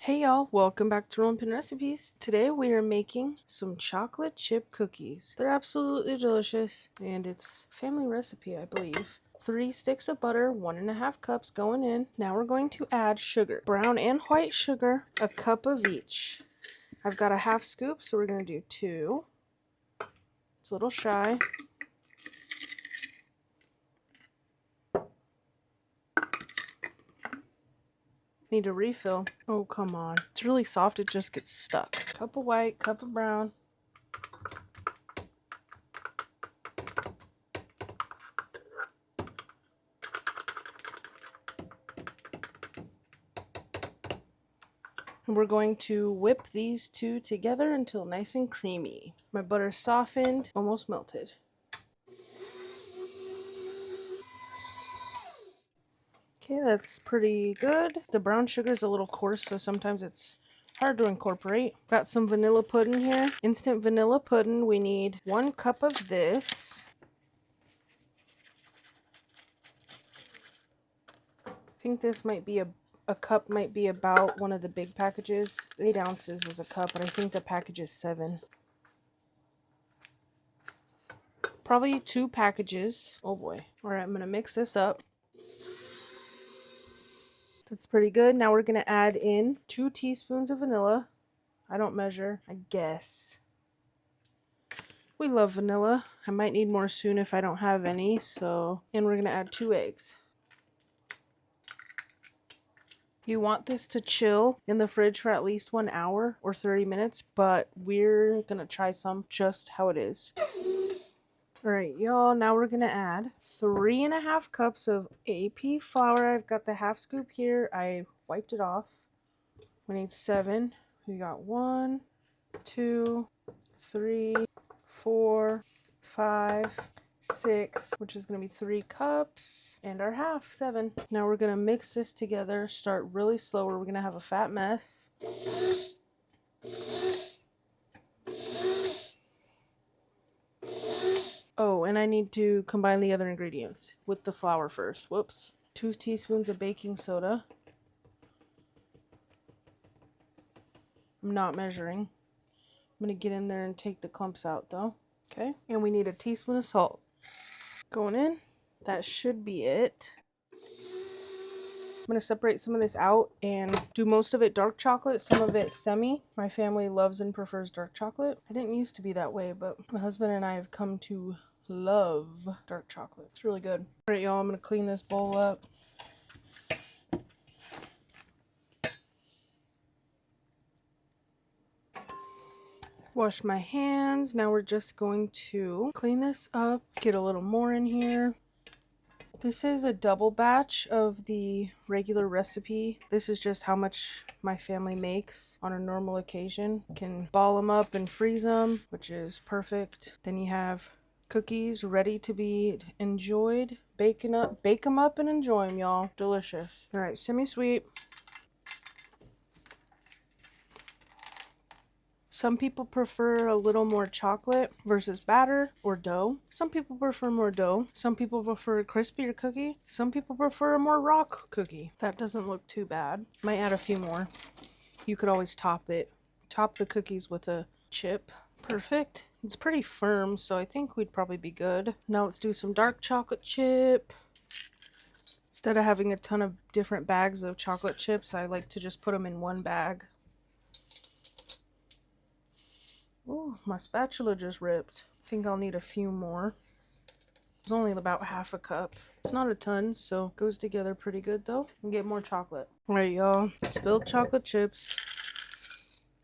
Hey y'all, welcome back to Rollin' Pin Recipes. Today we are making some chocolate chip cookies. They're absolutely delicious and it's a family recipe, I believe. 3 sticks of butter, 1.5 cups going in. Now we're going to add sugar. Brown and white sugar, a cup of each. I've got a half scoop, so we're going to do 2. It's a little shy. Need a refill. Oh, come on. It's really soft, it just gets stuck. Cup of white, cup of brown. And we're going to whip these two together until nice and creamy. My butter's softened, almost melted. Okay, that's pretty good. The brown sugar is a little coarse, so sometimes it's hard to incorporate. Got some vanilla pudding here. Instant vanilla pudding. We need 1 cup of this. I think this might be a cup might be about one of the big packages. 8 ounces is a cup, and I think the package is 7. Probably 2 packages. Oh boy. All right, I'm gonna mix this up. That's pretty good. Now we're going to add in 2 teaspoons of vanilla. I don't measure, I guess. We love vanilla. I might need more soon if I don't have any, so. And we're going to add 2 eggs. You want this to chill in the fridge for at least 1 hour or 30 minutes, but we're going to try some just how it is. Alright, y'all, now we're going to add 3.5 cups of AP flour. I've got the half scoop here. I wiped it off. We need 7. We got 1, 2, 3, 4, 5, 6, which is going to be 3 cups, and our half, 7. Now we're going to mix this together, start really slow, or we're going to have a fat mess. Oh, and I need to combine the other ingredients with the flour first. Whoops. 2 teaspoons of baking soda. I'm not measuring. I'm going to get in there and take the clumps out though. Okay, and we need a teaspoon of salt. Going in. That should be it. I'm going to separate some of this out and do most of it dark chocolate, some of it semi. My family loves and prefers dark chocolate. I didn't used to be that way, but my husband and I have come to love dark chocolate. It's really good. All right, y'all, I'm going to clean this bowl up. Wash my hands. Now we're just going to clean this up, get a little more in here. This is a double batch of the regular recipe. This is just how much my family makes on a normal occasion. Can ball them up and freeze them, which is perfect. Then you have cookies ready to be enjoyed. Bake them up and enjoy them, y'all. Delicious. All right, semi-sweet. Some people prefer a little more chocolate versus batter or dough. Some people prefer more dough. Some people prefer a crispier cookie. Some people prefer a more raw cookie. That doesn't look too bad. Might add a few more. You could always top it. Top the cookies with a chip. Perfect. It's pretty firm, so I think we'd probably be good. Now let's do some dark chocolate chip. Instead of having a ton of different bags of chocolate chips, I like to just put them in one bag. Oh, my spatula just ripped. I think I'll need a few more. It's only about half a cup. It's not a ton, so it goes together pretty good though. And get more chocolate. Alright, y'all. Spilled chocolate chips.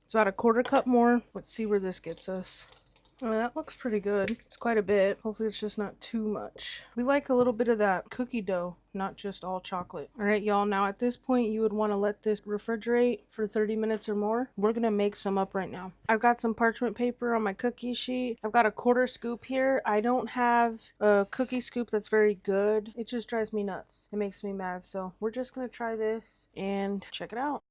It's about a 1/4 cup more. Let's see where this gets us. Oh, that looks pretty good. It's quite a bit. Hopefully it's just not too much. We like a little bit of that cookie dough, not just all chocolate. All right, y'all. Now at this point, you would want to let this refrigerate for 30 minutes or more. We're going to make some up right now. I've got some parchment paper on my cookie sheet. I've got a 1/4 scoop here. I don't have a cookie scoop that's very good. It just drives me nuts. It makes me mad. So we're just going to try this and check it out.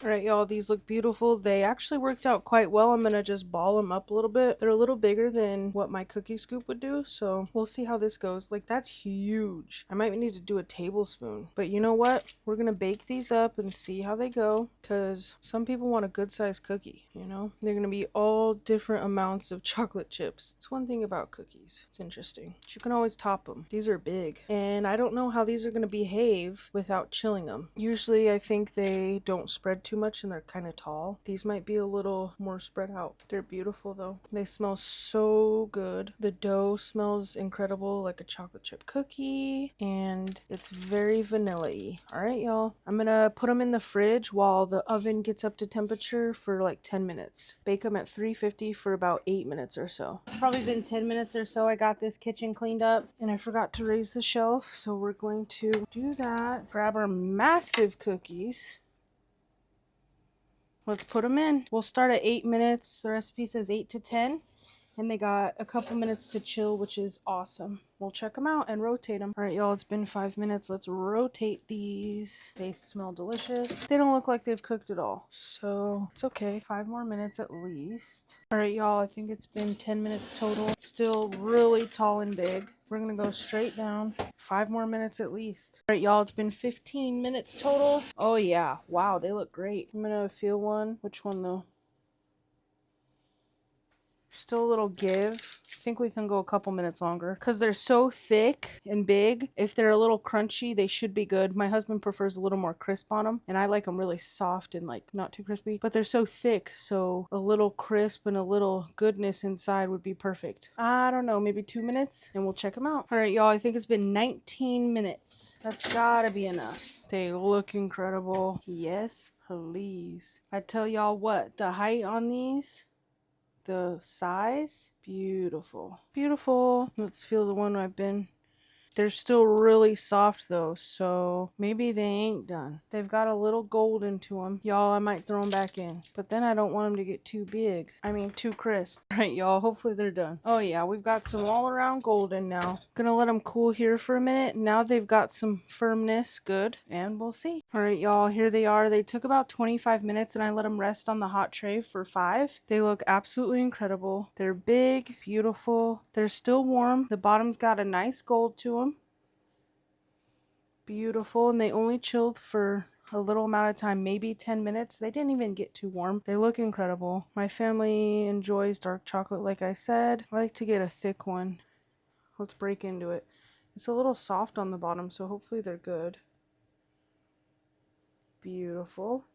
All right, y'all, these look beautiful. They actually worked out quite well. I'm gonna just ball them up a little bit. They're a little bigger than what my cookie scoop would do, so we'll see how this goes. Like, that's huge. I might need to do a tablespoon, but you know what? We're gonna bake these up and see how they go, because some people want a good sized cookie, you know? They're gonna be all different amounts of chocolate chips. It's one thing about cookies. It's interesting. You can always top them. These are big, and I don't know how these are gonna behave without chilling them. Usually I think they don't spread too much and they're kind of tall. These might be a little more spread out. They're beautiful though. They smell so good. The dough smells incredible, like a chocolate chip cookie, and it's very vanilla-y. All right, y'all. I'm gonna put them in the fridge while the oven gets up to temperature for like 10 minutes. Bake them at 350 for about 8 minutes or so. It's probably been 10 minutes or so. I got this kitchen cleaned up and I forgot to raise the shelf, so we're going to do that. Grab our massive cookies. Let's put them in. We'll start at 8 minutes. The recipe says 8 to 10. And they got a couple minutes to chill, which is awesome. We'll check them out and rotate them. All right, y'all, it's been 5 minutes. Let's rotate these. They smell delicious. They don't look like they've cooked at all, so it's okay. 5 more minutes at least. All right, y'all, I think it's been 10 minutes total. Still really tall and big. We're gonna go straight down. 5 more minutes at least. All right, y'all, it's been 15 minutes total. Oh yeah, wow, they look great. I'm gonna feel one. Which one though? Still a little give. I think we can go a couple minutes longer because they're so thick and big. If they're a little crunchy, they should be good. My husband prefers a little more crisp on them, and I like them really soft and like not too crispy, but they're so thick, so a little crisp and a little goodness inside would be perfect. I don't know, maybe 2 minutes and we'll check them out. All right, y'all, I think it's been 19 minutes. That's gotta be enough. They look incredible. Yes, please. I tell y'all what, the height on these, the size, beautiful. Beautiful. Let's feel the one I've been. They're still really soft though, so maybe they ain't done. They've got a little gold into them. Y'all, I might throw them back in, but then I don't want them to get too big. I mean, too crisp. All right, y'all, hopefully they're done. Oh yeah, we've got some all around golden now. Gonna let them cool here for a minute. Now they've got some firmness, good, and we'll see. All right, y'all, here they are. They took about 25 minutes and I let them rest on the hot tray for 5. They look absolutely incredible. They're big, beautiful. They're still warm. The bottom's got a nice gold to them. Beautiful, and they only chilled for a little amount of time, maybe 10 minutes. They didn't even get too warm. They look incredible. My family enjoys dark chocolate, like I said. I like to get a thick one. Let's break into it. It's a little soft on the bottom, so hopefully they're good. Beautiful.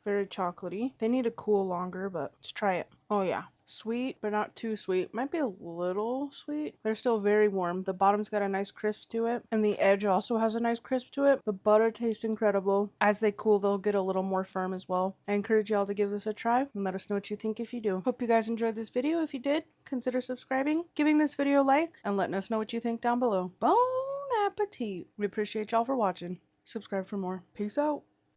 Very chocolatey. They need to cool longer, but let's try it. Oh yeah. Sweet, but not too sweet. Might be a little sweet. They're still very warm. The bottom's got a nice crisp to it, and the edge also has a nice crisp to it. The butter tastes incredible. As they cool, they'll get a little more firm as well. I encourage y'all to give this a try and let us know what you think if you do. Hope you guys enjoyed this video. If you did, consider subscribing, giving this video a like, and letting us know what you think down below. Bon appetit! We appreciate y'all for watching. Subscribe for more. Peace out.